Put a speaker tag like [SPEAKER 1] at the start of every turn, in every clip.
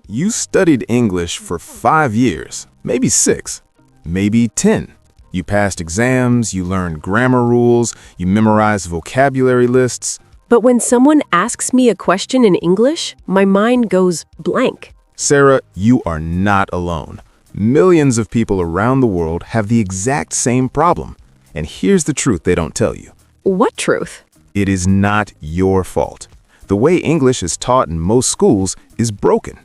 [SPEAKER 1] You studied English for 5 years, maybe 6, maybe 10. You passed exams, you learned grammar rules, you memorized vocabulary lists.
[SPEAKER 2] But when someone asks me a question in English, my mind goes blank.
[SPEAKER 1] Sarah, you are not alone. Millions of people around the world have the exact same problem. And here's the truth they don't tell you.
[SPEAKER 2] What truth?
[SPEAKER 1] It is not your fault. The way English is taught in most schools is broken.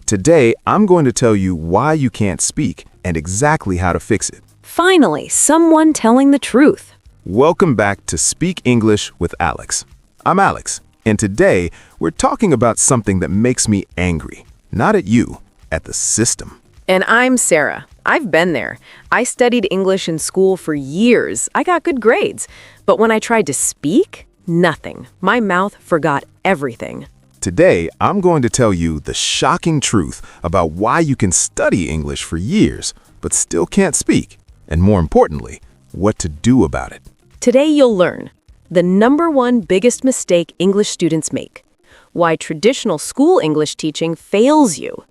[SPEAKER 1] Today, I'm going to tell you why you can't speak and exactly how to fix it.
[SPEAKER 2] Finally, someone telling the truth.
[SPEAKER 1] Welcome back to Speak English with Alex. I'm Alex, and today we're talking about something that makes me angry. Not at you, at the system.
[SPEAKER 2] And I'm Sarah. I've been there. I studied English in school for years. I got good grades. But when I tried to speak, nothing. My mouth forgot everything.
[SPEAKER 1] Today, I'm going to tell you the shocking truth about why you can study English for years, but still can't speak. And more importantly, what to do about it.
[SPEAKER 2] Today you'll learn the #1 biggest mistake English students make, why traditional school English teaching fails you,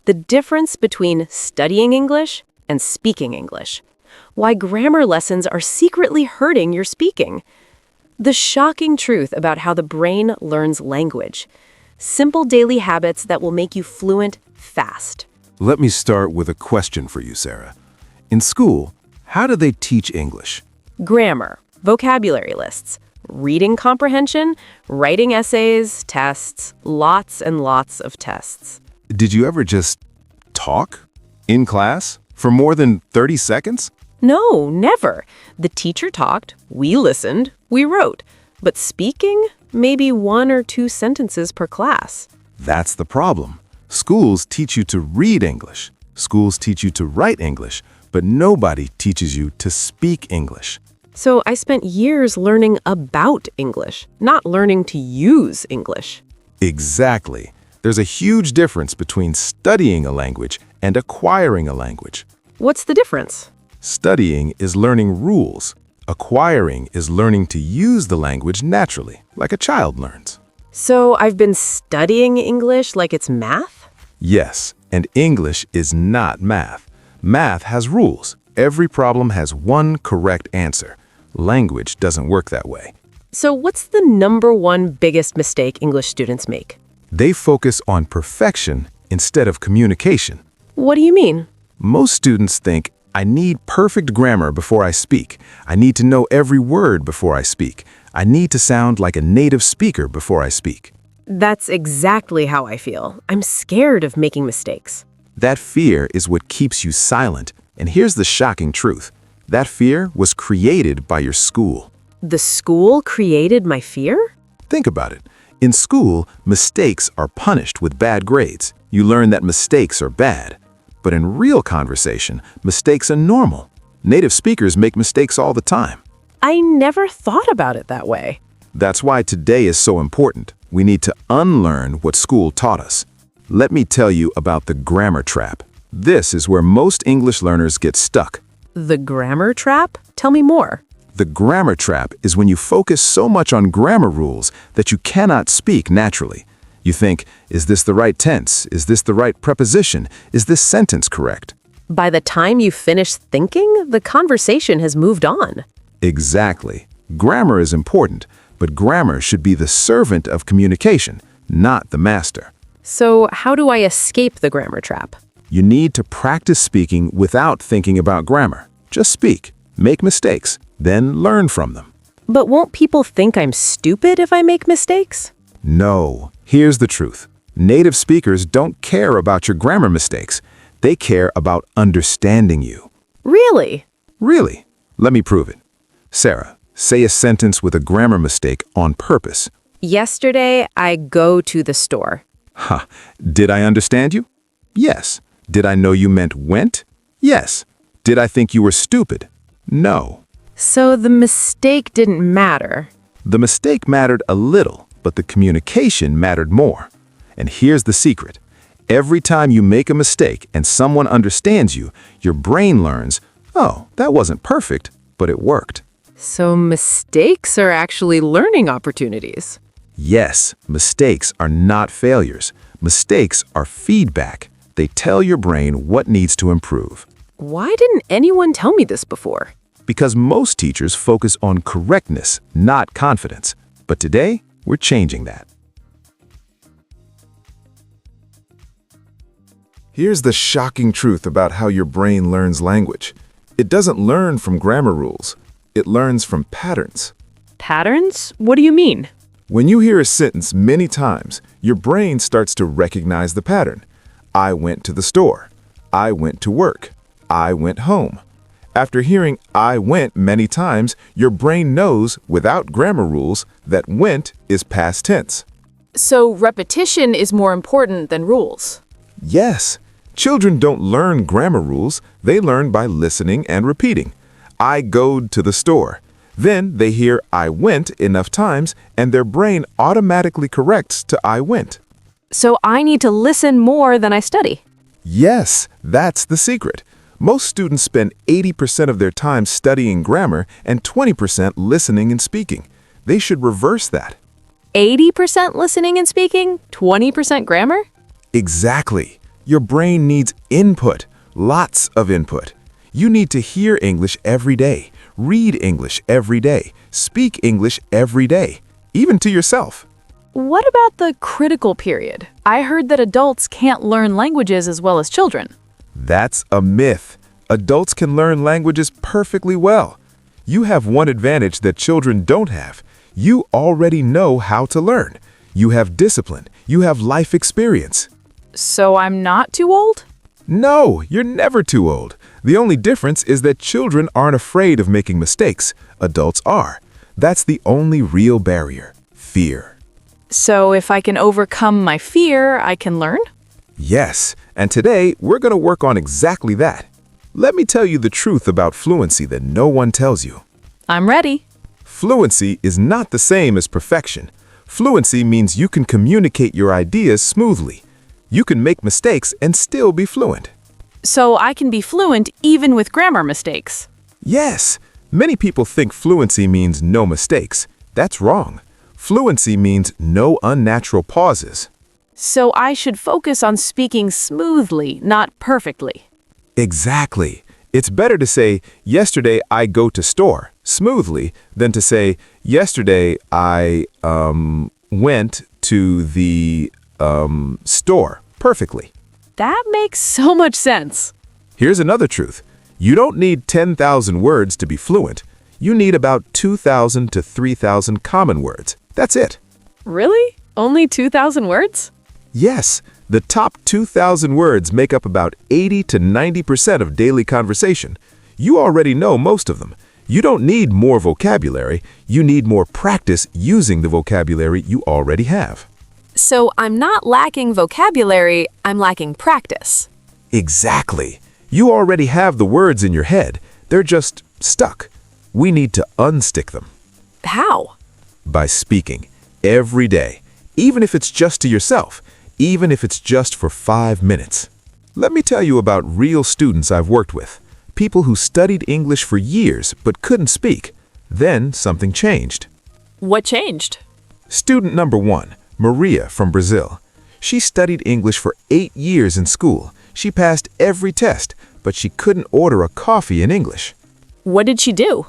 [SPEAKER 2] the difference between studying English and speaking English, why grammar lessons are secretly hurting your speaking, the shocking truth about how the brain learns language, simple daily habits that will make you fluent fast.
[SPEAKER 1] Let me start with a question for you, Sarah. In school, how do they teach English?
[SPEAKER 2] Grammar, vocabulary lists, reading comprehension, writing essays, tests, lots and lots of tests.
[SPEAKER 1] Did you ever just talk in class for more than 30 seconds?
[SPEAKER 2] No, never. The teacher talked, we listened, we wrote. But speaking, maybe 1 or 2 sentences per class.
[SPEAKER 1] That's the problem. Schools teach you to read English. Schools teach you to write English, but nobody teaches you to speak English.
[SPEAKER 2] So I spent years learning about English, not learning to use English.
[SPEAKER 1] Exactly. There's a huge difference between studying a language and acquiring a language.
[SPEAKER 2] What's the difference?
[SPEAKER 1] Studying is learning rules. Acquiring is learning to use the language naturally, like a child learns.
[SPEAKER 2] So I've been studying English like it's math?
[SPEAKER 1] Yes, and English is not math. Math has rules. Every problem has one correct answer. Language doesn't work that way.
[SPEAKER 2] So what's the #1 biggest mistake English students make?
[SPEAKER 1] They focus on perfection instead of communication.
[SPEAKER 2] What do you mean?
[SPEAKER 1] Most students think, I need perfect grammar before I speak. I need to know every word before I speak. I need to sound like a native speaker before I speak.
[SPEAKER 2] That's exactly how I feel. I'm scared of making mistakes.
[SPEAKER 1] That fear is what keeps you silent. And here's the shocking truth. That fear was created by your school.
[SPEAKER 2] The school created my fear?
[SPEAKER 1] Think about it. In school, mistakes are punished with bad grades. You learn that mistakes are bad. But in real conversation, mistakes are normal. Native speakers make mistakes all the time.
[SPEAKER 2] I never thought about it that way.
[SPEAKER 1] That's why today is so important. We need to unlearn what school taught us. Let me tell you about the grammar trap. This is where most English learners get stuck.
[SPEAKER 2] The grammar trap? Tell me more.
[SPEAKER 1] The grammar trap is when you focus so much on grammar rules that you cannot speak naturally. You think, is this the right tense? Is this the right preposition? Is this sentence correct?
[SPEAKER 2] By the time you finish thinking, the conversation has moved on.
[SPEAKER 1] Exactly. Grammar is important, but grammar should be the servant of communication, not the master.
[SPEAKER 2] So how do I escape the grammar trap?
[SPEAKER 1] You need to practice speaking without thinking about grammar. Just speak, make mistakes, then learn from them.
[SPEAKER 2] But won't people think I'm stupid if I make mistakes?
[SPEAKER 1] No. Here's the truth. Native speakers don't care about your grammar mistakes. They care about understanding you.
[SPEAKER 2] Really?
[SPEAKER 1] Really? Let me prove it. Sarah, say a sentence with a grammar mistake on purpose.
[SPEAKER 2] Yesterday, I go to the store.
[SPEAKER 1] Ha. Did I understand you? Yes. Did I know you meant went? Yes. Did I think you were stupid? No.
[SPEAKER 2] So the mistake didn't matter.
[SPEAKER 1] The mistake mattered a little, but the communication mattered more. And here's the secret. Every time you make a mistake and someone understands you, your brain learns, oh, that wasn't perfect, but it worked.
[SPEAKER 2] So mistakes are actually learning opportunities.
[SPEAKER 1] Yes, mistakes are not failures. Mistakes are feedback. They tell your brain what needs to improve.
[SPEAKER 2] Why didn't anyone tell me this before?
[SPEAKER 1] Because most teachers focus on correctness, not confidence. But today, we're changing that. Here's the shocking truth about how your brain learns language. It doesn't learn from grammar rules. It learns from patterns.
[SPEAKER 2] Patterns? What do you mean?
[SPEAKER 1] When you hear a sentence many times, your brain starts to recognize the pattern. I went to the store. I went to work. I went home. After hearing I went many times, your brain knows, without grammar rules, that went is past tense.
[SPEAKER 2] So repetition is more important than rules.
[SPEAKER 1] Yes, children don't learn grammar rules. They learn by listening and repeating. I goed to the store. Then they hear I went enough times, and their brain automatically corrects to I went.
[SPEAKER 2] So I need to listen more than I study.
[SPEAKER 1] Yes, that's the secret. Most students spend 80% of their time studying grammar and 20% listening and speaking. They should reverse that.
[SPEAKER 2] 80% listening and speaking, 20% grammar?
[SPEAKER 1] Exactly. Your brain needs input, lots of input. You need to hear English every day, read English every day, speak English every day, even to yourself.
[SPEAKER 3] What about the critical period? I heard that adults can't learn languages as well as children.
[SPEAKER 1] That's a myth. Adults can learn languages perfectly well. You have one advantage that children don't have. You already know how to learn. You have discipline. You have life experience.
[SPEAKER 3] So I'm not too old?
[SPEAKER 1] No, you're never too old. The only difference is that children aren't afraid of making mistakes. Adults are. That's the only real barrier. Fear.
[SPEAKER 3] So if I can overcome my fear, I can learn?
[SPEAKER 1] Yes, and today we're going to work on exactly that. Let me tell you the truth about fluency that no one tells you.
[SPEAKER 3] I'm ready.
[SPEAKER 1] Fluency is not the same as perfection. Fluency means you can communicate your ideas smoothly. You can make mistakes and still be fluent.
[SPEAKER 3] So I can be fluent even with grammar mistakes.
[SPEAKER 1] Yes, many people think fluency means no mistakes. That's wrong. Fluency means no unnatural pauses.
[SPEAKER 3] So I should focus on speaking smoothly, not perfectly.
[SPEAKER 1] Exactly. It's better to say, yesterday I go to store, smoothly, than to say, yesterday I went to the store, perfectly.
[SPEAKER 3] That makes so much sense.
[SPEAKER 1] Here's another truth. You don't need 10,000 words to be fluent. You need about 2,000 to 3,000 common words. That's it.
[SPEAKER 3] Really? Only 2,000 words?
[SPEAKER 1] Yes, the top 2,000 words make up about 80 to 90% of daily conversation. You already know most of them. You don't need more vocabulary. You need more practice using the vocabulary you already have.
[SPEAKER 2] So I'm not lacking vocabulary, I'm lacking practice.
[SPEAKER 1] Exactly. You already have the words in your head. They're just stuck. We need to unstick them.
[SPEAKER 2] How?
[SPEAKER 1] By speaking every day, even if it's just to yourself, even if it's just for 5 minutes. Let me tell you about real students I've worked with, people who studied English for years but couldn't speak. Then something changed.
[SPEAKER 3] What changed?
[SPEAKER 1] Student number 1, Maria from Brazil. She studied English for 8 years in school. She passed every test, but she couldn't order a coffee in English.
[SPEAKER 3] What did she do?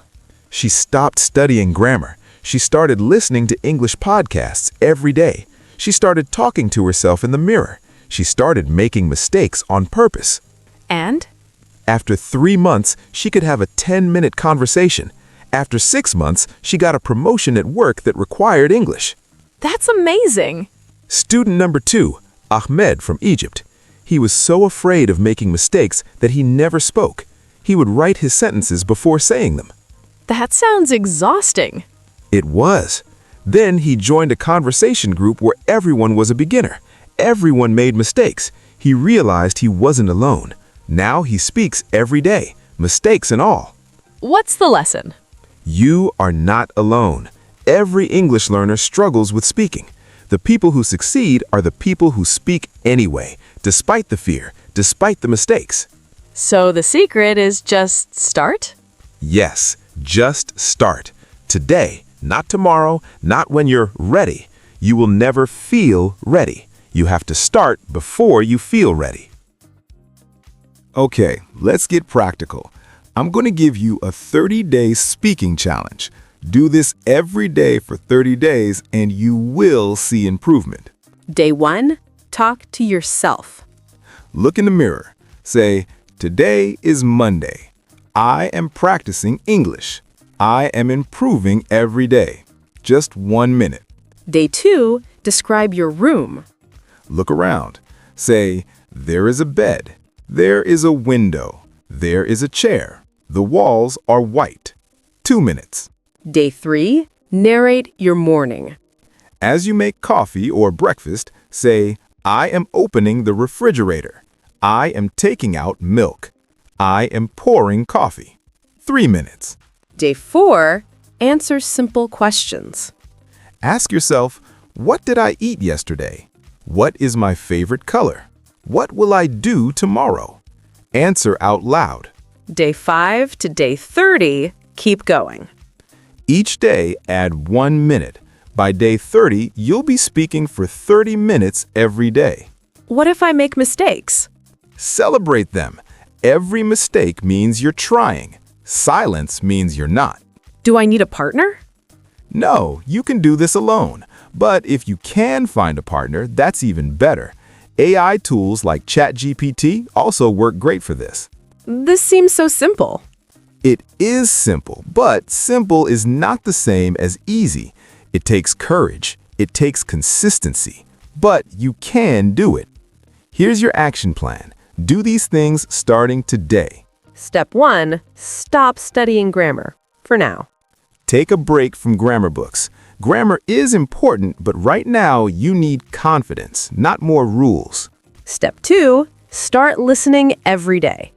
[SPEAKER 1] She stopped studying grammar. She started listening to English podcasts every day. She started talking to herself in the mirror. She started making mistakes on purpose.
[SPEAKER 3] And?
[SPEAKER 1] After 3 months, she could have a 10-minute conversation. After 6 months, she got a promotion at work that required English.
[SPEAKER 3] That's amazing.
[SPEAKER 1] Student number 2, Ahmed from Egypt. He was so afraid of making mistakes that he never spoke. He would write his sentences before saying them.
[SPEAKER 3] That sounds exhausting.
[SPEAKER 1] It was. Then he joined a conversation group where everyone was a beginner. Everyone made mistakes. He realized he wasn't alone. Now he speaks every day, mistakes and all.
[SPEAKER 3] What's the lesson?
[SPEAKER 1] You are not alone. Every English learner struggles with speaking. The people who succeed are the people who speak anyway, despite the fear, despite the mistakes.
[SPEAKER 3] So the secret is just start?
[SPEAKER 1] Yes, just start. Today, not tomorrow, not when you're ready. You will never feel ready. You have to start before you feel ready. Okay, let's get practical. I'm going to give you a 30-day speaking challenge. Do this every day for 30 days and you will see improvement.
[SPEAKER 2] Day 1, talk to yourself.
[SPEAKER 1] Look in the mirror. Say, today is Monday. I am practicing English. I am improving every day. Just 1 minute.
[SPEAKER 2] Day 2, describe your room.
[SPEAKER 1] Look around. Say, there is a bed. There is a window. There is a chair. The walls are white. 2 minutes.
[SPEAKER 2] Day 3, narrate your morning.
[SPEAKER 1] As you make coffee or breakfast, say, I am opening the refrigerator. I am taking out milk. I am pouring coffee. 3 minutes.
[SPEAKER 2] Day 4, answer simple questions.
[SPEAKER 1] Ask yourself, what did I eat yesterday? What is my favorite color? What will I do tomorrow? Answer out loud.
[SPEAKER 2] Day 5 to day 30, keep going.
[SPEAKER 1] Each day, add 1 minute. By day 30, you'll be speaking for 30 minutes every day.
[SPEAKER 2] What if I make mistakes?
[SPEAKER 1] Celebrate them. Every mistake means you're trying. Silence means you're not.
[SPEAKER 2] Do I need a partner?
[SPEAKER 1] No, you can do this alone. But if you can find a partner, that's even better. AI tools like ChatGPT also work great for this.
[SPEAKER 2] This seems so simple.
[SPEAKER 1] It is simple, but simple is not the same as easy. It takes courage. It takes consistency. But you can do it. Here's your action plan. Do these things starting today.
[SPEAKER 2] Step 1, stop studying grammar. For now.
[SPEAKER 1] Take a break from grammar books. Grammar is important, but right now you need confidence, not more rules.
[SPEAKER 2] Step 2, start listening every day.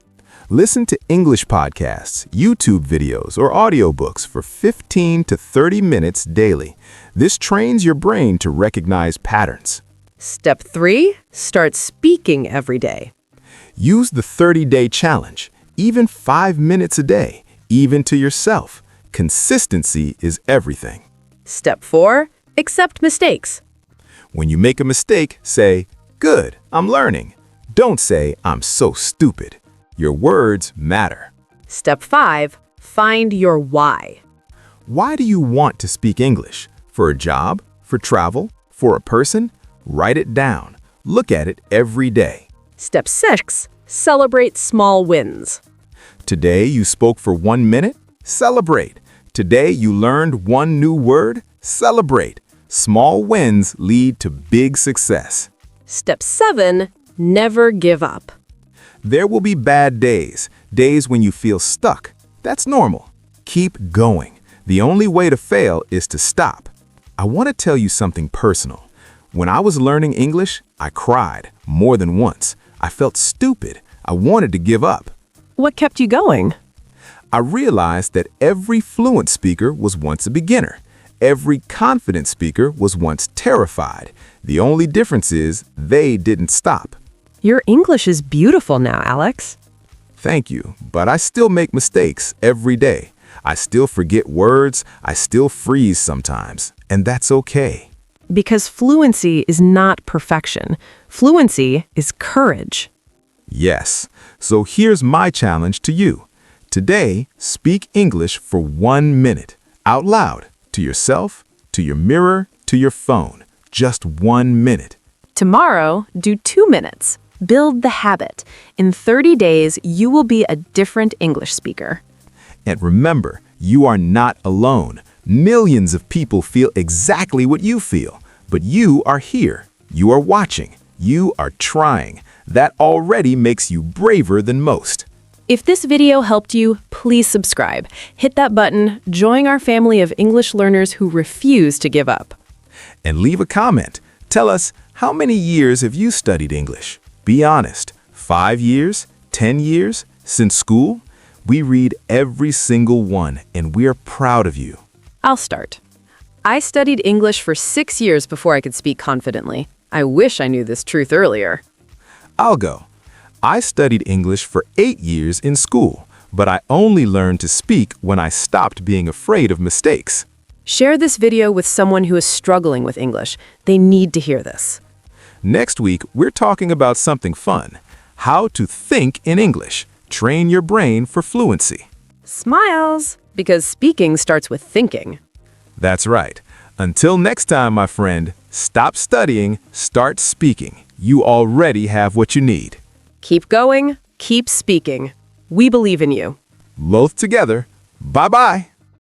[SPEAKER 1] Listen to English podcasts, YouTube videos, or audiobooks for 15 to 30 minutes daily. This trains your brain to recognize patterns.
[SPEAKER 2] Step 3, start speaking every day.
[SPEAKER 1] Use the 30-day challenge, even 5 minutes a day, even to yourself. Consistency is everything.
[SPEAKER 2] Step 4, accept mistakes.
[SPEAKER 1] When you make a mistake, say, "Good, I'm learning." Don't say, "I'm so stupid." Your words matter.
[SPEAKER 2] Step 5, find your why.
[SPEAKER 1] Why do you want to speak English? For a job? For travel? For a person? Write it down. Look at it every day.
[SPEAKER 2] Step 6, celebrate small wins.
[SPEAKER 1] Today you spoke for 1 minute? Celebrate. Today you learned 1 new word? Celebrate. Small wins lead to big success.
[SPEAKER 2] Step 7, never give up.
[SPEAKER 1] There will be bad days, days when you feel stuck. That's normal. Keep going. The only way to fail is to stop. I want to tell you something personal. When I was learning English, I cried more than once. I felt stupid. I wanted to give up.
[SPEAKER 2] What kept you going?
[SPEAKER 1] I realized that every fluent speaker was once a beginner. Every confident speaker was once terrified. The only difference is they didn't stop.
[SPEAKER 2] Your English is beautiful now, Alex.
[SPEAKER 1] Thank you, but I still make mistakes every day. I still forget words. I still freeze sometimes, and that's okay.
[SPEAKER 2] Because fluency is not perfection. Fluency is courage.
[SPEAKER 1] Yes, so here's my challenge to you. Today, speak English for 1 minute, out loud, to yourself, to your mirror, to your phone. Just 1 minute.
[SPEAKER 2] Tomorrow, do 2 minutes. Build the habit. In 30 days, you will be a different English speaker.
[SPEAKER 1] And remember, you are not alone. Millions of people feel exactly what you feel. But you are here. You are watching. You are trying. That already makes you braver than most.
[SPEAKER 2] If this video helped you, please subscribe. Hit that button, join our family of English learners who refuse to give up.
[SPEAKER 1] And leave a comment. Tell us, how many years have you studied English? Be honest. 5 years? 10 years? Since school? We read every single one, and we are proud of you.
[SPEAKER 2] I'll start. I studied English for 6 years before I could speak confidently. I wish I knew this truth earlier.
[SPEAKER 1] I'll go. I studied English for 8 years in school, but I only learned to speak when I stopped being afraid of mistakes.
[SPEAKER 2] Share this video with someone who is struggling with English. They need to hear this.
[SPEAKER 1] Next week, we're talking about something fun. How to think in English. Train your brain for fluency.
[SPEAKER 2] Smiles! Because speaking starts with thinking.
[SPEAKER 1] That's right. Until next time, my friend, stop studying, start speaking. You already have what you need.
[SPEAKER 2] Keep going, keep speaking. We believe in you.
[SPEAKER 1] Both together. Bye-bye.